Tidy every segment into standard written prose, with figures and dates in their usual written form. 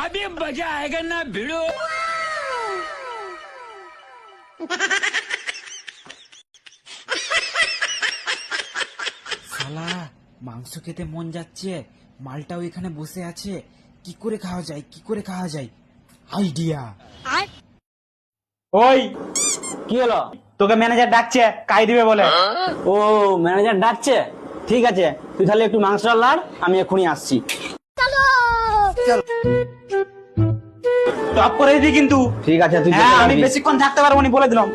अभी मजा आएगा ना भिड़ो। শালা মাংস খেতে মন যাচ্ছে, মালটাও এখানে বসে আছে, কি করে খাওয়া যায়, কি করে খাওয়া যায়, আইডিয়া। ওই কি হলো? তোকে ম্যানেজার ডাকছে, কাই দিবে বলে। ও ম্যানেজার ডাকছে, ঠিক আছে তুই তাহলে একটু মাংস লাড়, আমি এক্ষুনি আসছি। টপ করে দিবি কিন্তু। ঠিক আছে তুই হ্যাঁ, আমি বেশিক্ষণ থাকতে পারবো না বলে দিলাম।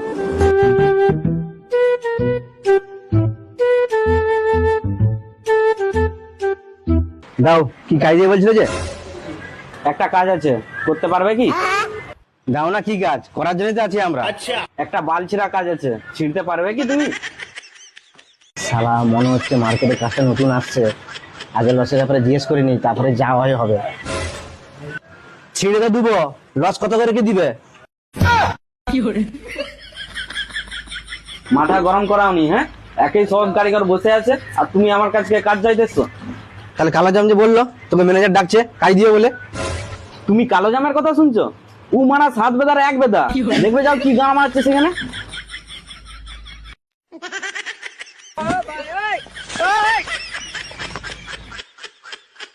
দাও, কি কাজ দিয়ে বলছিল যে? একটা কাজ আছে, করতে পারবে কি? দাও না, কি কাজ? করার জন্যই তো আছি আমরা। একটা বাল ছিঁড়া কাজ আছে, ছিঁড়তে পারবে কি তুমি? শালা মনে হচ্ছে মার্কেটে কাজটা নতুন আসছে, আগে লসের ব্যাপারে জিজ্ঞেস করিনি, তারপরে যা হয় হবে। ছিঁড়ে তো দিব, লস কত করে কি দিবে? মাথা গরম করাওনি, হ্যাঁ? একই সব কারিগর বসে আছে আর তুমি আমার কাছে কাজ চাইতেছো। তাহলে কালো জাম যে বললো তোকে ম্যানেজার ডাকছে কাজ দিয়ে বলে, তুমি কালো জামের কথা শুনছো? ও মারা 7 বেদার 1 বেদা, দেখবে যাও কি গান মারছে সেখানে।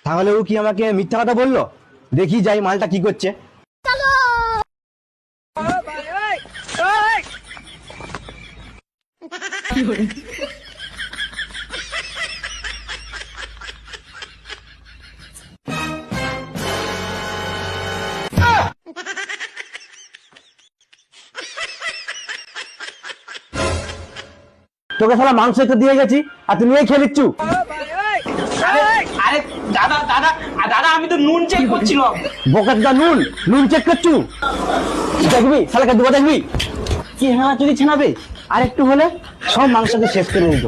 তাহলে ও কি আমাকে মিথ্যা কথা বললো? দেখি যাই মালটা কি করছে। তোকে শালা মাংস একটু দিয়ে গেছি আর তুমি এই খেয়ে নিচ্ছু। আরে দাদা দাদা দাদা, আমি তো নুন চেক করছিলাম। বকাটা নুন চেক করছু? দেখবি শালাকে দুবা দেখবি কি হ্যাঁ যদি ছেনাবে, আর একটু হলে সব মাংসকে শেষ করে দিত।